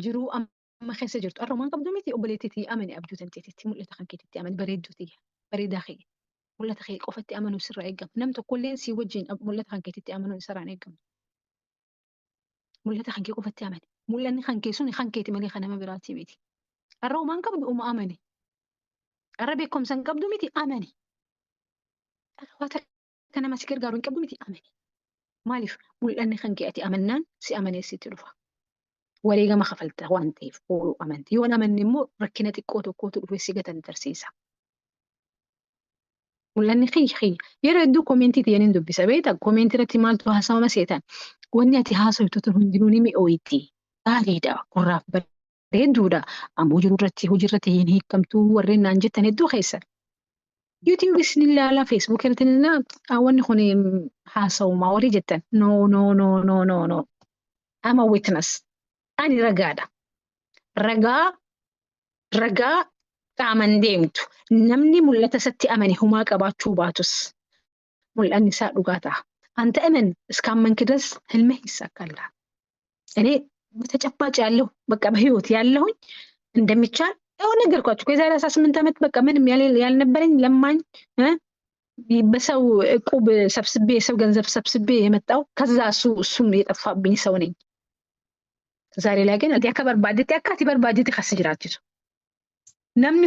jiruu amma keessa jirtu arromaan qabdu miti obboleettiitii amani abjuu tanteetitti mul'ata kan keetitti amani bareedduutii bareedaa kee mul'ata kee qofatti amanuu sirraa eegamu nam tokkolleen si wajjin mul'ata kan keetitti amanuun sirraan eegamu mul'ata kan kee qofatti amani mul'anni kan kee suni kan keeti malee kan nama biraati miti arromaan qabdu uma amani arra beekumsa hin qabdu miti amani wata kana nama si gargaaru hin qabdu miti amani maaliif mul'anni kan kee ati amannaan si amaneessitti dhufa. Wareegama kafalta waan ta'eef ooluu amanti. Yoo amanni immoo rakkina xiqqoo tokkootu dhufee si gatan tarsiisa. Mul'anni xiyyi yeroo hedduu koomentii ta'anii dubbisa beektaa koomentii irratti maaltu haasawama seetan wanni ati haasawtu hundinuu ni mi'ooyitti gaariidha gurraaf bareedduudha ammoo jiru irratti hojii irratti hin hiikamtuu warreen naan jettan hedduu keessa. YouTube's ni ilaala Facebook irratti ni ilaala wanni kun haasawuma warri jettan no. I'm a witness. Ani ragaadha. Ragaa qaaman deemtu. Namni mul'ata isatti amane humaa qabaachuu baatus mul'anni isaa dhugaa ta'a. Anta aman እስካመንክ ድረስ ህልምህ ይሳካልሃል። እኔ በተጨባጭ ያለው በቃ በህይወት ያለሁኝ እንደሚቻል ያው ነገርኳችሁ። ከዛሬ 18 ዓመት በቃ ምንም ያልነበረኝ ለማኝ በሰው ዕቁብ ሰብስቤ የሰው ገንዘብ ሰብስቤ የመጣው ከዛ እሱም የጠፋብኝ ሰው ነኝ። ዛሬ ላይ ግን አዲያ ከበርባዴት ያካቲ በርባዴት ከስጅራችሁ namni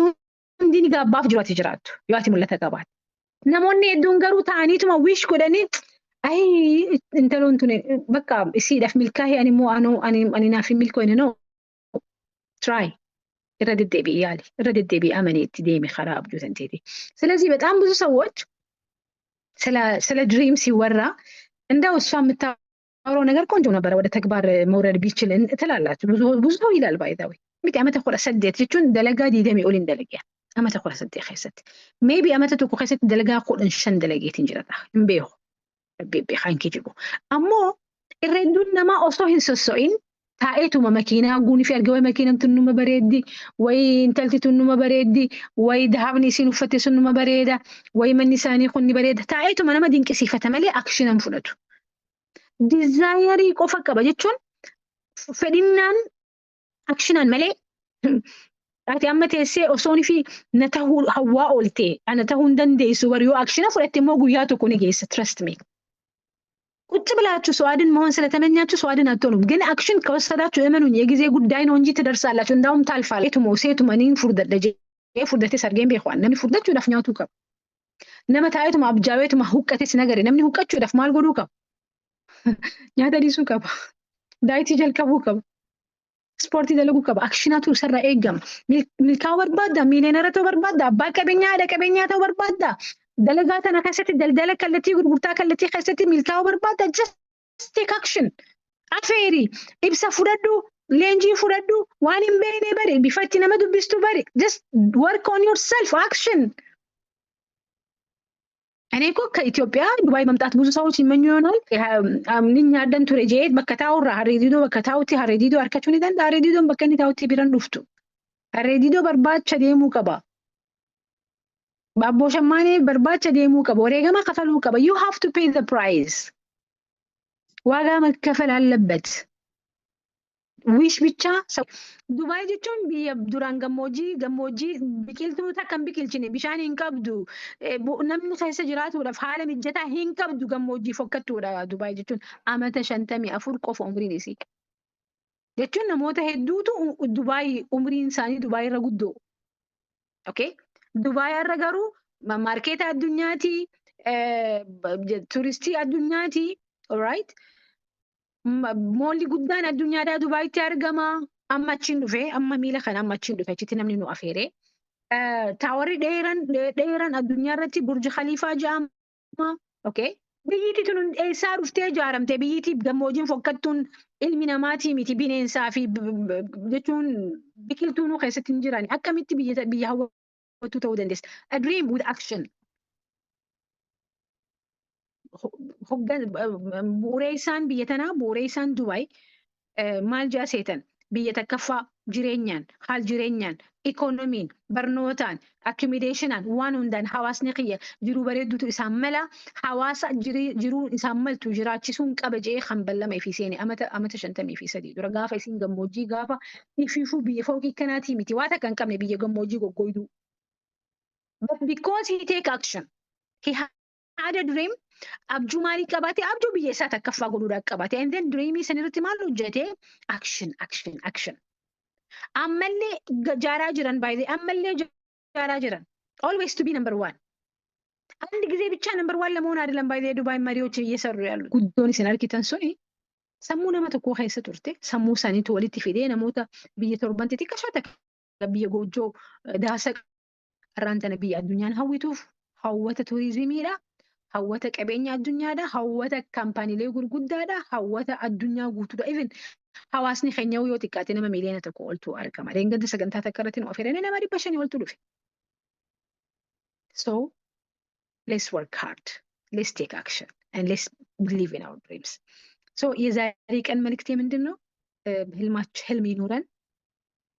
hundi ni gaabbaaf jiraatu yooti mul'ata qabaat namoonni hedduun garuu ta'aniituma wish godhanii ay intaloon tuni bakka isiidhaaf milkaa'ee ani immoo ani naaf hin milkoone no try irra deddeebi'i yaali irra deddeebi'i amaneetti deemi karaa abjuu tanteeti ስለዚህ በጣም ብዙ ሰዎች ስለ ድሪም ሲወራ እንደው እሷ የምታወራው ነገር ቆንጆ ነበረ ወደ ተግባር መውረድ ቢችል ትላላችሁ ብዙ ሰው ይላል ባይዛዊ متى أمتى خورا سديت جتون دلقا دي دمي أولين دلقيا أمتى خورا سدي خيست maybe أمتى تكو خيست دلقا قول إنشان دلقيتين جرتا مبيهو بخاين كيجيبو أمو الردون نما أصوهن سوسوين تايتو ما ماكينة قوني في أرقوي ماكينة تنو ما بريدي وي انتلتي تنو ما بريدي وي دهابني سينو فتي سنو ما بريدة وي من نساني خوني بريدة تايتو ما نما دين كسيفة تمالي أكشن انفلتو ديزايري قوفا كبا جتون فدينان أكشنان ملي أتي أما تيسي أصوني في نتاهو هوا أولتي أنا تاهون دندي سواريو أكشنا فرأتي موغو ياتو كوني جيس trust me كنت بلاتشو سوادن مهون سلتمنياتشو سوادن أتولم جن أكشن كوساداتشو إمنون يجيزي قد داين ونجي تدرسالاتشو نداوم تالفال إتو موسيتو منين فردت لجي فردتي سارجين بيخوان نمني فردتشو دفنياتو كب نما تايتو ما أبجاويتو ما هوكاتي سنغري نمني هوكاتشو دف مال قدو كب نيادا ديسو كب دايتي جل كبو كب سبورتي دلقو كب أكشناتو سر إيجام ملكاو بربادا ميلينيراتو بربادا باكا بنياتا بربادا دلقاتنا خاستي دلدلك التي غربتاك التي خاستي ملكاو بربادا just take action أفيري إبسا فردو لينجي فردو وانين بيني بري بفاتي نمدو بيستو بري just work on yourself action أنا يكون كإثيوبيا دبي ممتاز بوزو سووا سيمنيونال نين يادن تريجيت بكتاو هريديدو بكتاوتي هريديدو أركتوني دان هريديدو بكني تاوتي بيران لفتو هريديدو برباد شديمو كبا بابو شماني برباد شديمو كبا وريغا ما قفلو كبا you have to pay the price واغا ما كفل هاللبت wish bicha Dubai jechuun biyya duraan gammoojjii biqiltuu takka hin biqilchine bishaan hin qabdu namni keessa jiraatuudhaaf haala mijataa hin qabdu gammoojjii fokkattuudha Dubai jechuun amata 54 qofa umriin isii jechuun namoota hedduutu Dubai umriin isaanii Dubai irra guddoo okay Dubai irra garuu maarkeeta addunyaati turistii addunyaati alright moolli guddaan addunyaadhaa Dubaayitti argama amma achiin dhufee amma miila kana amma achiin dhufee achitti namni nu afeeree taawarri dheeran addunyaa irratti burji khaliifaa jedhama okay biyyitti tun eessaa dhuftee ijaaramte biyyitti gammoojjiin fokkattuun ilmi namaatii miti bineensaa fi jechuun biqiltuun keessatti hin jiran akkamitti biyya hawwattuu ta'uu dandeessa a dream with action bu'uuree isaan biyya tanaa bu'uuree isaan Dubai maal jaa seetan biyya takkaffaa jireenyaan, haal jireenyaan, ikoonomiin, barnootaan, akkomodeeshinaan waan hundaan hawaasni kiyya jiruu bareedduutu isaan mala hawaasa jiruu isaan maltu jiraachisuun qaba jedhee kan bal'ame fi seene amata 53 dura gaafa isin gammoojjii gaafa ifiifuu biyya fooqii kanaatii miti waa takka hin qabne biyya gammoojjii goggoyduu. But because he take action, he had a dream. Abjuu maalii qabaate? Abjuu biyya isaa takkaffaa godhuudhaaf qabaate. And then dreamii san irratti maal hojjete? Action. Ammallee jaaraa jiran baay'ee ammallee jaaraa jiran. Always to be number one. አንድ ጊዜ ብቻ ነምበር ዋን ለመሆን አይደለም ባይዘ ዱባይ መሪዎች እየሰሩ ያሉት ጉዶን ሲን አርኪተን ሱኒ ሰሙ ነማ ተኮ ኸይሰ ቱርቴ ሰሙ ሳኒቱ ወሊት ፊዴ ነሞታ ብየ ተርባንቴ ተከሻተ ብየ ጎጆ ዳሰ ቀራንተነ ብየ አዱኛን ሀዊቱፍ ሀወተ ቱሪዝሚዳ ሀወተ ቀበኛ አዱኛዳ ሀወተ ካምፓኒ ላይ ጉርጉዳዳ ሀወተ አዱኛ ጉቱዳ ኢቭን ሀዋስኒ ኸኛው ዮቲቃቴ ነመ ሚሊየነ ተኮ ኦልቱ አርከማ ደንገደ ሰገንታ ተከረቲን ኦፌረነ ነማሪ በሸኒ ኦልቱ ዱፍ so let's work hard, let's take action, and let's believe in our dreams. So የዛሬ ቀን መልእክቴ ምንድነው? በህልማችን ህልም ይኑረን።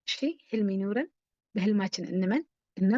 እሺ ህልም ይኑረን፣ በህልማችን እንመን እና